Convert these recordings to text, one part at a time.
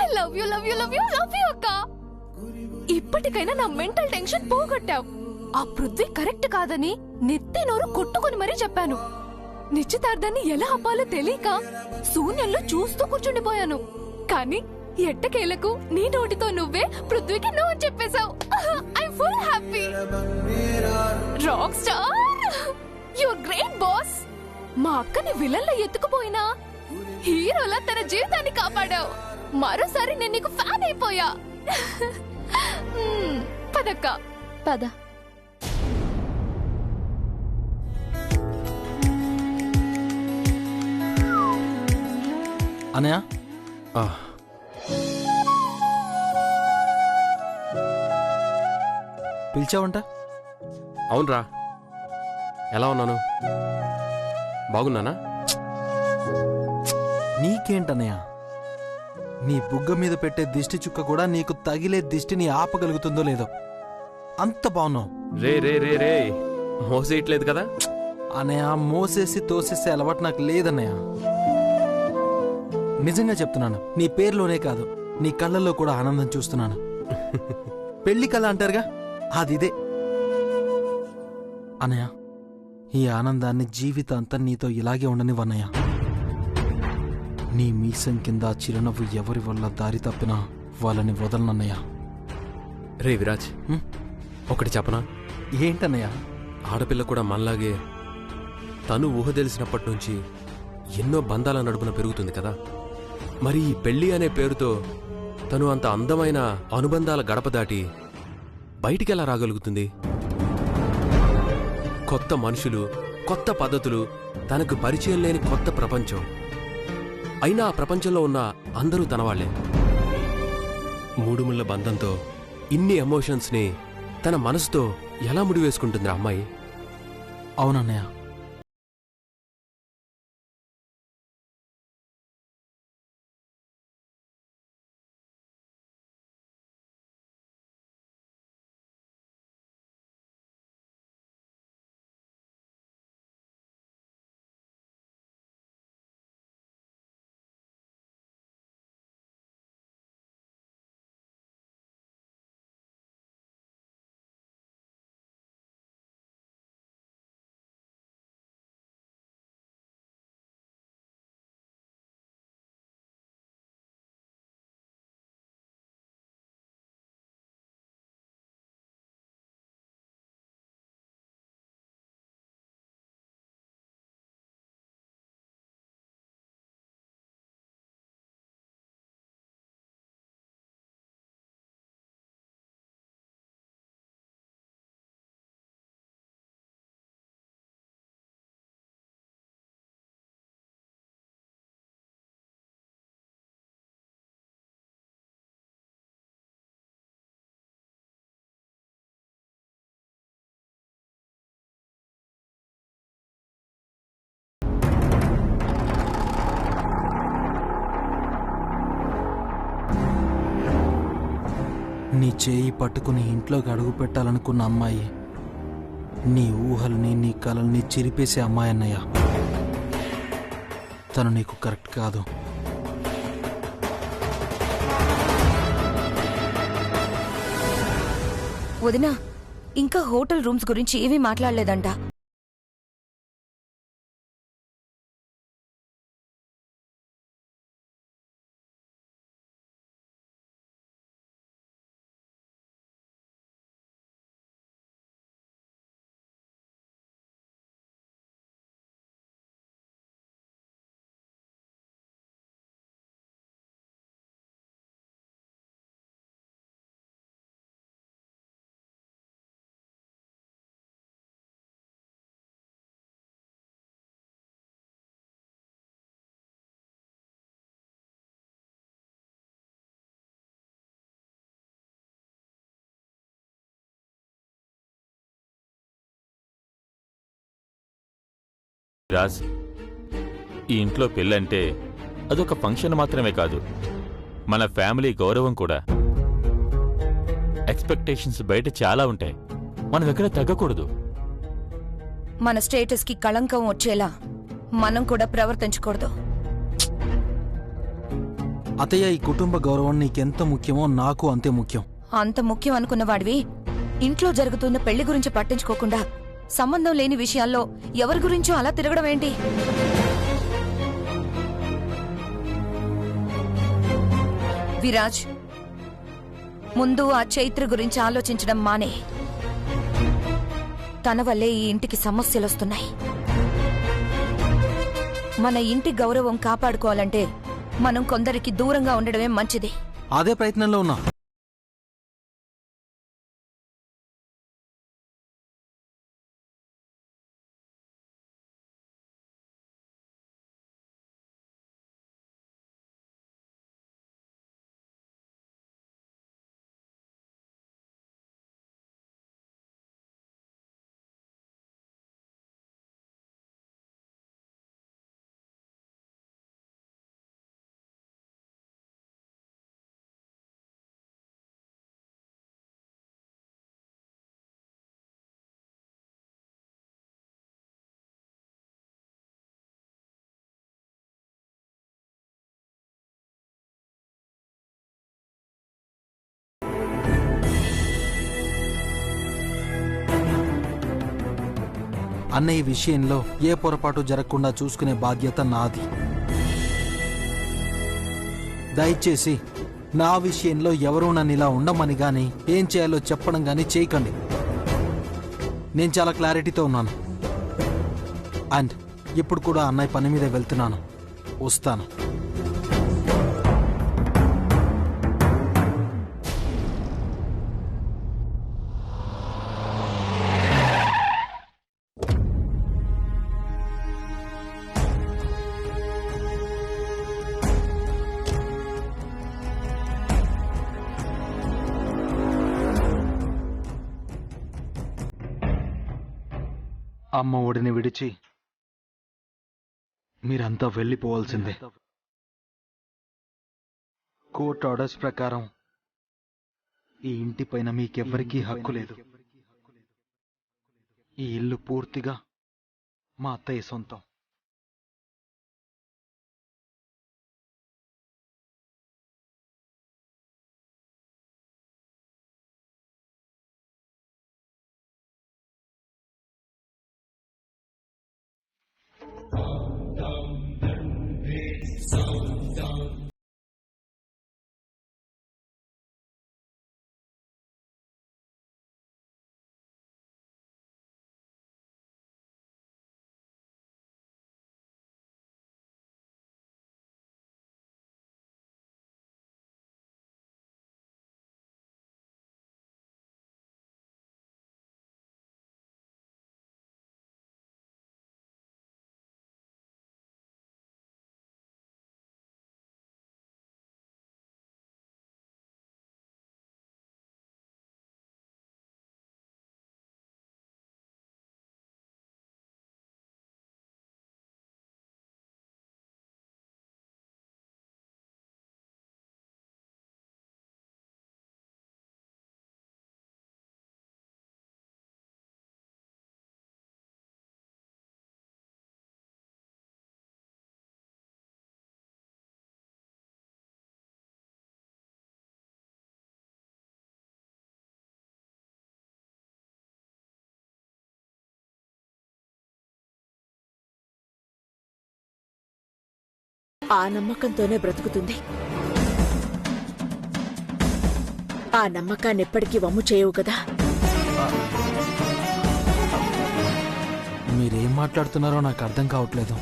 I love you love you love you love you అక్క. ఇప్పటికైనా నా మెంటల్ టెన్షన్ పోగొట్టావు. ఆ పృథ్వీ కరెక్ట్ కాదని నెత్తి నోరు కొట్టుకుని మరీ చెప్పాను. నిశ్చితార్థాన్ని ఎలా ఆపాలో తెలియక శూన్యంలో చూస్తూ కూర్చుండిపోయాను. కానీ ఎట్టకేలకు నీ నోటితో నువ్వే పృథ్వీకి నో అని చెప్పేశావు. I full happy. Rock star, your great boss. మా అక్కని విలన్లో ఎత్తుకుపోయినా హీరోలా తన జీవితాన్ని కాపాడావు. మరోసారి నేను నీకు ఫ్యాన్ అయిపోయా. పదక్క పద. అనయా పిలిచావంట? అవునరా, ఎలా ఉన్నాను? బాగున్నానా? నీకేంటన్నయ్య, నీ బుగ్గ మీద పెట్టే దిష్టి చుక్క కూడా నీకు తగిలే దిష్టిని ఆపగలుగుతుందో లేదో, అంత బాగున్నావు. రే రే రే రే మోసేయట్లేదు కదా అనయ్య? మోసేసి తోసేసే అలవాటు నాకు లేదన్నయ్య. నిజంగా చెప్తున్నాను, నీ పేరులోనే కాదు నీ కళ్ళల్లో కూడా ఆనందం చూస్తున్నాను. పెళ్లి కళ అంటారుగా, అదిదే అనయ్య. ఈ ఆనందాన్ని జీవితాంతం నీతో ఇలాగే ఉండనివన్నయ్య. నీ మీసం కింద చిరునవ్వు ఎవరి వల్ల దారి తప్పినా వాళ్ళని వదలనన్నయ్య. రే విరాజ్, ఒకటి చెప్పనా? ఏంటన్నయ్య? ఆడపిల్ల కూడా మనలాగే తను ఊహ తెలిసినప్పటి నుంచి ఎన్నో బంధాల నడుపున పెరుగుతుంది కదా. మరి ఈ పెళ్లి అనే పేరుతో తను అంత అందమైన అనుబంధాల గడప దాటి బయటికెలా రాగలుగుతుంది? కొత్త మనుషులు, కొత్త పద్ధతులు, తనకు పరిచయం లేని కొత్త ప్రపంచం. అయినా ఆ ప్రపంచంలో ఉన్న అందరూ తనవాళ్లే. మూడుముళ్ల బంధంతో ఇన్ని ఎమోషన్స్ని తన మనసుతో ఎలా ముడివేసుకుంటుంది ఆ అమ్మాయి? అవునన్నయ్య. నీ చేయి పట్టుకుని ఇంట్లోకి అడుగు పెట్టాలనుకున్న అమ్మాయి నీ ఊహల్ని, నీ కలల్ని చిరిపేసే అమ్మాయి అన్నయ్య. తను నీకు కరెక్ట్ కాదు. వదినా, ఇంకా హోటల్ రూమ్స్ గురించి ఏమీ మాట్లాడలేదంట. రాజ్, ఈ ఇంట్లో పెళ్ళంటే అదొక ఫంక్షన్ మాత్రమే కాదు, మన ఫ్యామిలీ గౌరవం కూడా. ఎక్స్పెక్టేషన్స్ బయట చాలా ఉంటాయి, మనం ఎక్కడ తగ్గకూడదు. మన స్టేటస్ కి కళంకం వచ్చేలా మనం కూడా ప్రవర్తించకూడదు. అతయ్య, ఈ కుటుంబ గౌరవం నీకెంత ముఖ్యమో నాకు అంతే ముఖ్యం. అంత ముఖ్యం అనుకున్న వాడివి ఇంట్లో జరుగుతున్న పెళ్లి గురించి పట్టించుకోకుండా సంబంధం లేని విషయాల్లో ఎవరి గురించో అలా తిరగడం ఏంటి? విరాజ్, ముందు ఆ చైత్ర గురించి ఆలోచించడం మానే. తన వల్లే ఈ ఇంటికి సమస్యలొస్తున్నాయి. మన ఇంటి గౌరవం కాపాడుకోవాలంటే మనం కొందరికి దూరంగా ఉండడమే మంచిది. అదే ప్రయత్నంలో ఉన్నా. అన్న, ఈ విషయంలో ఏ పొరపాటు జరగకుండా చూసుకునే బాధ్యత నాది. దయచేసి నా విషయంలో ఎవరూ నన్ను ఇలా ఉండమని గాని ఏం చేయాలో చెప్పడం గాని చేయకండి. నేను చాలా క్లారిటీతో ఉన్నాను. అండ్ ఇప్పుడు కూడా అన్నయ్య పని మీద వెళ్తున్నాను. వస్తాను. అమ్మ ఒడిని విడిచి మీరంతా వెళ్ళిపోవాల్సిందే. కోర్టు ఆర్డర్స్ ప్రకారం ఈ ఇంటిపైన మీకెవ్వరికీ హక్కు లేదు. ఈ ఇల్లు పూర్తిగా మా అత్తయ్య సొంతం. ఆ నమ్మకంతోనే బ్రతుకుతుంది. ఆ నమ్మకాన్ని ఎప్పటికీ వమ్ము చేయవు కదా. మీరేం మాట్లాడుతున్నారో నాకు అర్థం కావట్లేదు.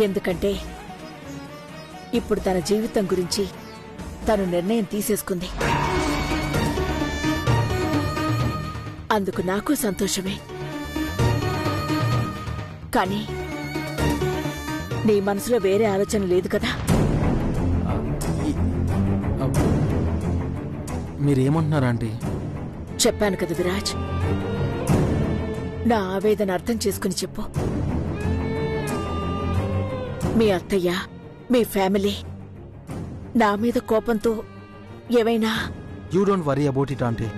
ఎందుకంటే ఇప్పుడు తన జీవితం గురించి తను నిర్ణయం తీసేసుకుంది. అందుకు నాకు సంతోషమే. కానీ నీ మనసులో వేరే ఆలోచన లేదు కదా. మీరేమంటున్నారా ఆంటీ? చెప్పాను కదా విరాజ్, నా ఆవేదన అర్థం చేసుకుని చెప్పు. మీ అత్తయ్య, మీ ఫ్యామిలీ నా మీద కోపంతో ఏమైనా... you don't worry about it aunty.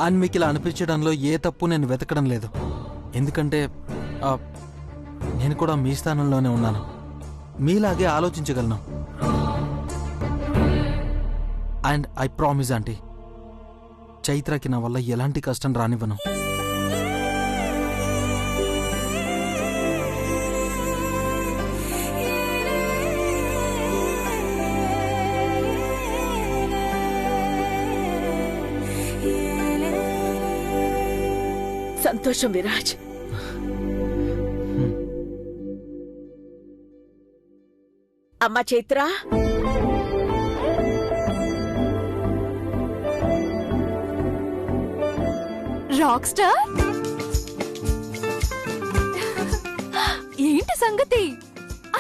And మీకు ఇలా అనిపించడంలో ఏ తప్పు నేను వెతకడం లేదు. ఎందుకంటే నేను కూడా మీ స్థానంలోనే ఉన్నాను. మీలాగే ఆలోచించగలను. అండ్ ఐ ప్రామిస్ ఆంటీ, చైత్రకి నా వల్ల ఎలాంటి కష్టం రానివ్వను. సంతోషం విరాజ్. అమ్మా చైత్ర, రాక్ స్టార్, ఏంటి సంగతి?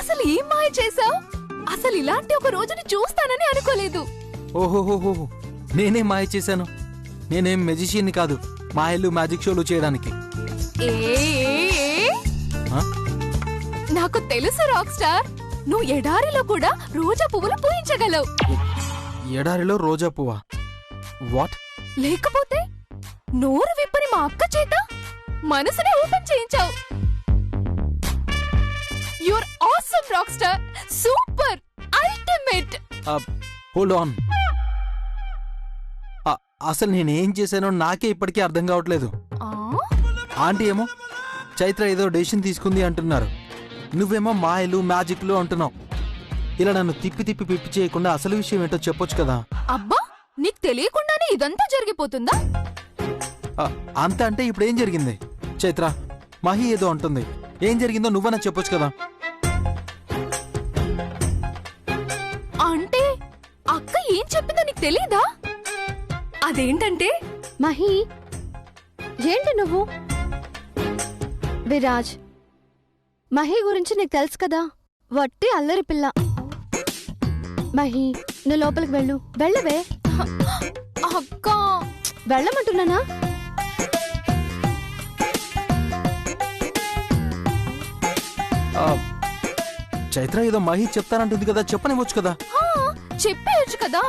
అసలు ఏం మాయ చేసావు? అసలు ఇలాంటి ఒక రోజుని చూస్తానని అనుకోలేదు. ఓహోహోహో, నేనేం మాయ చేశాను? నేనేం మెజిషియన్ని కాదు మాయలు మ్యాజిక్ షోలు చేయడానికి. ఏ ఆ? నాకు తెలుసు రాక్ స్టార్, నువ్వు ఎడారిలో కూడా రోజా పువ్వులు పూయించగలవు. ఎడారిలో రోజా పువ్వా? వాట్? లేకపోతే నోరు విప్పని మా అక్క చేత మనసుని ఓపెన్ చేయించావు. Your awesome rock star, super, ultimate. Hold on, అసలు నేనేం చేశానో నాకే ఇప్పటికీ అర్థం కావట్లేదు. ఆంటీ ఏమో చైత్ర ఏదో డెసిషన్ తీసుకుంది అంటున్నారు, నువ్వేమో మాయలు మ్యాజిక్లు అంటున్నావు. ఇలా నన్ను తిప్పి తిప్పి పిప్పి చేయకుండా అసలు విషయం ఏంటో చెప్పొచ్చు కదా. అబ్బా, నీకు తెలియకుండానే ఇదంతా జరిగిపోతుందా? అంత అంటే ఇప్పుడు ఏం జరిగింది? చైత్ర, మహి ఏదో అంటుంది, ఏం జరిగిందో నువ్వన్నా చెప్పొచ్చు కదా. అంటే అక్క ఏం చెప్పిందో నీకు తెలీదా? అదేంటంటే, మహి, ఏంటి నువ్వు? విరాజ్, మహి గురించి నీకు తెలుసు కదా, వట్టి అల్లరి పిల్ల. మహి, నువ్వు లోపలికి వెళ్ళు. వెళ్ళవే. అక్క, వెళ్ళమంటున్నానా? చైత్ర ఏదో మహి చెప్తానంటుంది కదా, చెప్పనివ్వచ్చు కదా. చెప్పేయచ్చు కదా.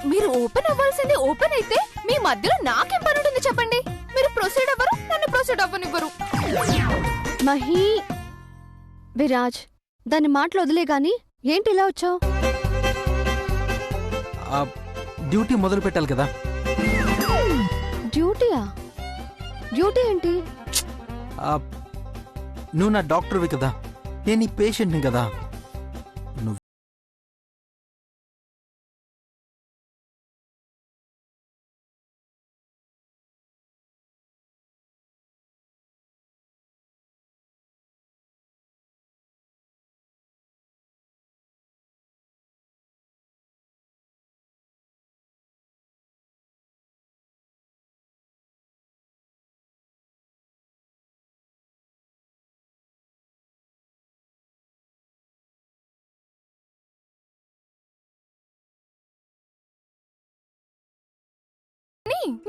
మీరు ఓపెన్ అవ్వాల్సింది ఓపెన్ అయితే మీ మధ్యలో నాకేం పని ఉంటుంది చెప్పండి? మీరు ప్రొసీడ్ అవ్వరు, నన్ను ప్రొసీడ్ అవ్వనివ్వరు. మహి, విరాజ్, దాని మాటలు వదిలే గాని ఏంటి ఇలా వచ్చావు? డ్యూటీ మొదలు పెట్టాలి కదా. డ్యూటీయా? డ్యూటీ ఏంటి? నువ్వు నా డాక్టర్వి కదా, నేను నీ పేషెంట్ని కదా.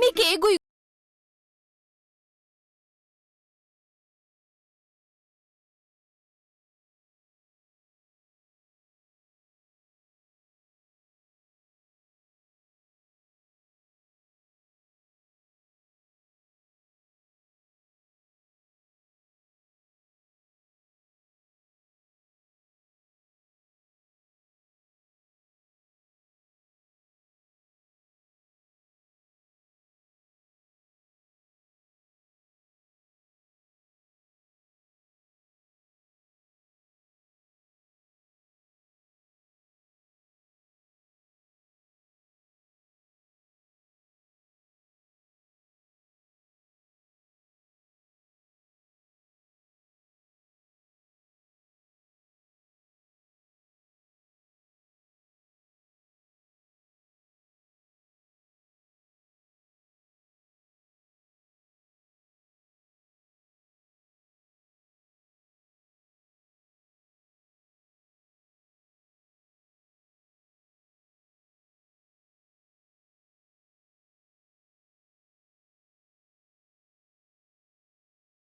మీకే గుయ్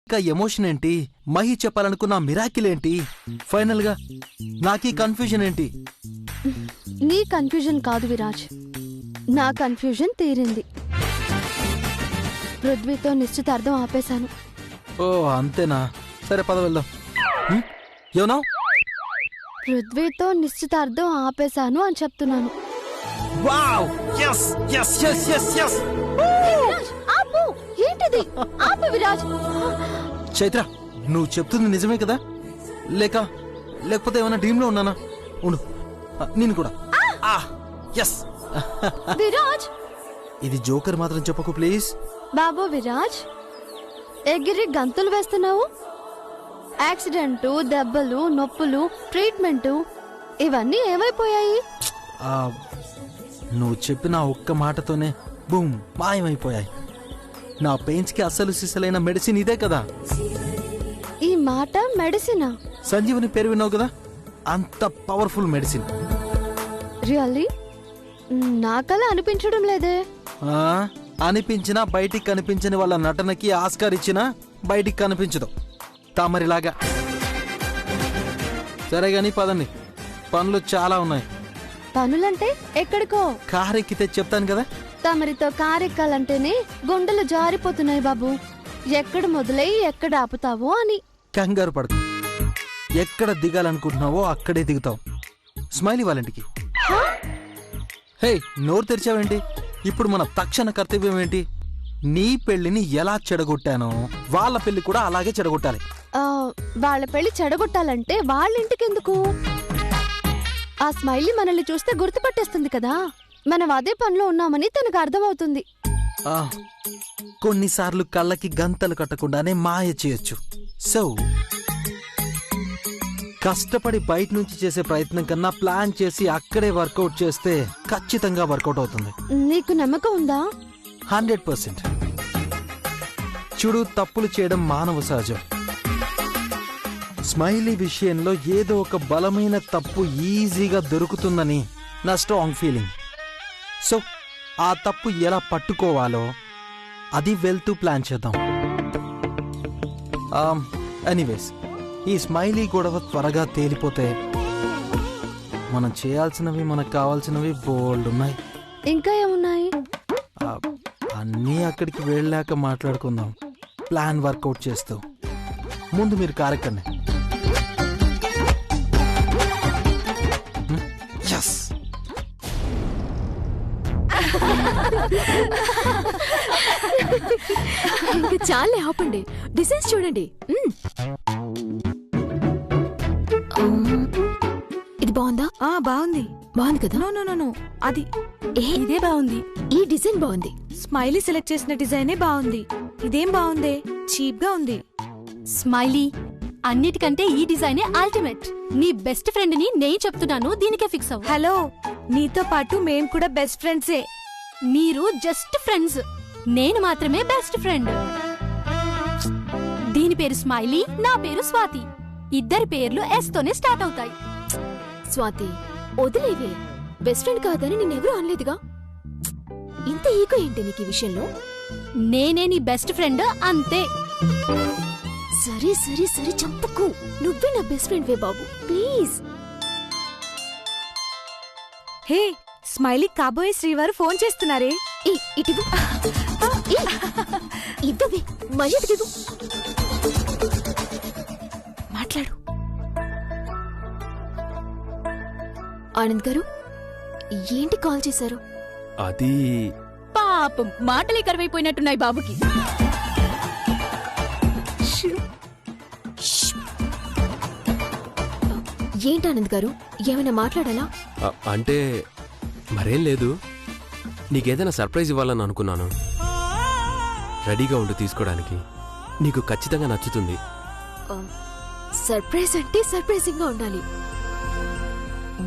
ఇంకా ఎమోషన్ ఏంటి? మహి చెప్పాలనుకున్న మిరాకిల్ ఏంటి? ఫైనల్ గా నాకీ కన్ఫ్యూజన్ ఏంటి? నీ కన్ఫ్యూజన్ కాదు విరాజ్, నా కన్ఫ్యూజన్ తీరింది. పృథ్వీతో నిశ్చితార్థం ఆపేశాను. ఓ అంతేనా? సరే పద వెళ్దాం. ఏమన్నా? పృథ్వీతో నిశ్చితార్థం ఆపేశాను అని చెప్తున్నాను. Wow yes yes yes yes yes Viraj, ఆపు! ఏంటిది? ఆపు విరాజ్. చైత్ర నువ్వు చెప్తుంది నిజమే కదా? లేకపోతే ఏమైనా డ్రీమ్ లో ఉన్నానా? ఉండు నేను కూడా. ఎస్ విరాజ్, ఇది జోకర్ మాత్రం చెప్పకు ప్లీజ్. బాబు విరాజ్, ఎగిరి గంతులు వేస్తున్నావు. యాక్సిడెంట్, దెబ్బలు, నొప్పులు, ట్రీట్మెంట్ ఇవన్నీ ఏమైపోయాయి? నువ్వు చెప్పిన ఒక్క మాటతోనే బూమ్ మాయమైపోయాయి. నా పెయిన్స్ కి అసలు సిసలైన మెడిసిన్ ఇదే కదా. ఈ మాట మెడిసినా? సంజీవని పేరు విన్నావు కదా, అంత పవర్ఫుల్ మెడిసిన్. రియల్లీ? నాకలా అనిపించడం లేదే. అనిపించినా బయటికి కనిపించని వాళ్ళ నటనకి ఆస్కార్ ఇచ్చినా బయటికి కనిపించదు తామరిలాగా. సరే గాని పదండి, పనులు చాలా ఉన్నాయి. పనులంటే ఎక్కడికో? కారెక్కితే చెప్తాను కదా. తమరితో కారెక్కాలంటేనే గుండెలు జారిపోతున్నాయి బాబు. ఎక్కడ మొదలై ఎక్కడ ఆపుతావో అని. కంగారు పడకు, ఎక్కడ దిగాలనుకుంటున్నావో అక్కడే దిగుతావు. స్మైలీ వాళ్ళంటికి. హే నోరు తెరిచావేంటి? ఇప్పుడు మన తక్షణ కర్తవ్యం ఏంటి? నీ పెళ్లిని ఎలా చెడగొట్టానో వాళ్ళ పెళ్లి కూడా అలాగే చెడగొట్టాలి. వాళ్ళ పెళ్లి చెడగొట్టాలంటే వాళ్ళ ఇంటికెందుకు? ఆ స్మైలీ మనల్ని చూస్తే గుర్తుపట్టేస్తుంది కదా. మనం అదే పనిలో ఉన్నామని తనకు అర్థమవుతుంది. కొన్నిసార్లు కళ్ళకి గంతలు కట్టకుండానే మాయ చేయొచ్చు. సో కష్టపడి బయట నుంచి చేసే ప్రయత్నం కన్నా ప్లాన్ చేసి అక్కడే వర్కౌట్ చేస్తే ఖచ్చితంగా వర్కౌట్ అవుతుంది. నీకు నమ్మకం ఉందా? 100%. చూడు, తప్పులు చేయడం మానవ సహజం. స్మైలీ విషయంలో ఏదో ఒక బలమైన తప్పు ఈజీగా దొరుకుతుందని నా స్ట్రాంగ్ ఫీలింగ్. సో ఆ తప్పు ఎలా పట్టుకోవాలో అది వెళ్తూ ప్లాన్ చేద్దాం. ఎనీవేస్, ఈ స్మైలీ గొడవ త్వరగా తేలిపోతే మనం చేయాల్సినవి, మనకు కావాల్సినవి బోల్డ్ ఉన్నాయి. ఇంకా ఏమున్నాయి? అన్నీ అక్కడికి వెళ్ళాక మాట్లాడుకుందాం, ప్లాన్ వర్కౌట్ చేస్తూ. ముందు మీరు కారెక్కండి. ఇంకా చాలే, ఆపండి. డిజైన్స్ చూడండి. ఇది బాగుందా? బాగుంది. బాగుంది కదా? నో అది ఇదే బాగుంది. ఈ డిజైన్ బాగుంది. స్మైలీ సెలెక్ట్ చేసిన డిజైనే బాగుంది. ఇదేం బాగుంది, చీప్ గా ఉంది. స్మైలీ, అన్నిటికంటే ఈ డిజైనే అల్టిమేట్. నీ బెస్ట్ ఫ్రెండ్ ని నేను చెప్తున్నాను, దీనికే ఫిక్స్ అవ్వు. హలో, నీతో పాటు మేం కూడా బెస్ట్ ఫ్రెండ్సే. మీరు జస్ట్ ఫ్రెండ్స్, నేను మాత్రమే బెస్ట్ ఫ్రెండ్. దీని పేరు స్మైలీ, నా పేరు స్వాతి. ఇద్దరి పేర్లు ఎస్ తోనే స్టార్ట్ అవుతాయి. స్వాతి, వదిలేవే. బెస్ట్ ఫ్రెండ్ కాదని నేనెవరూ అనలేదుగా. ఇంత ఈగో ఏంటి నీకు ఈ విషయంలో? నేనే నీ బెస్ట్ ఫ్రెండ్, అంతే. సరే సరే సరే, చంపకు. నువ్వే నా best friend way Babu, please. Hey, smiley కాబోయే శ్రీవారు ఫోన్ చేస్తున్నారే. ఇటు ఇద్దవే, మర్యాదకివ్వు. మాట్లాడు. ఆనంద్ గారు, ఏంటి కాల్ చేశారు? అది పాపం, మాటలే కరువైపోయినట్టున్నాయి బాబుకి. ఏంటి ఆనంద్ గారు, ఏమైనా మాట్లాడాలా? అంటే మరేం లేదు, నీకేదైనా సర్ప్రైజ్ ఇవ్వాలని అనుకున్నాను. రెడీగా ఉండి తీసుకోవడానికి. నీకు ఖచ్చితంగా నచ్చుతుంది. సర్ప్రైజ్ అంటే సర్ప్రైజింగ్ గా ఉండాలి.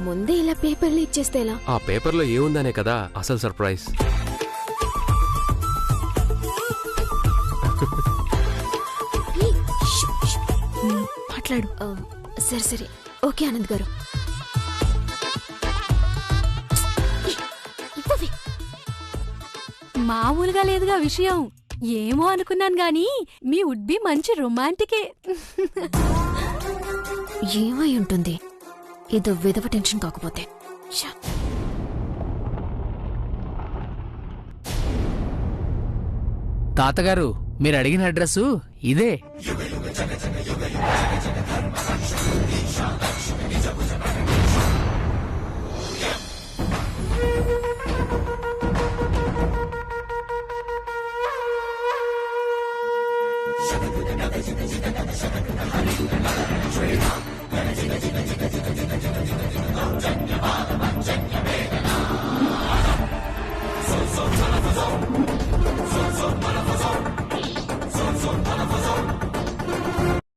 ముందే ఇలా పేపర్లు ఇచ్చేస్తే ఎలా? ఆ పేపర్లో ఏముందనే కదా అసలు సర్ప్రైజ్. మాట్లాడు. సరే సరే, ఓకే ఆనంద్ గారు. మామూలుగా లేదుగా విషయం. ఏమో అనుకున్నాను గాని మీ వుడ్ బి మంచి రొమాంటికే. ఏమై ఉంటుంది? ఏదో విధవ టెన్షన్ కాకపోతే. తాతగారు, మీరు అడిగిన అడ్రస్ ఇదే.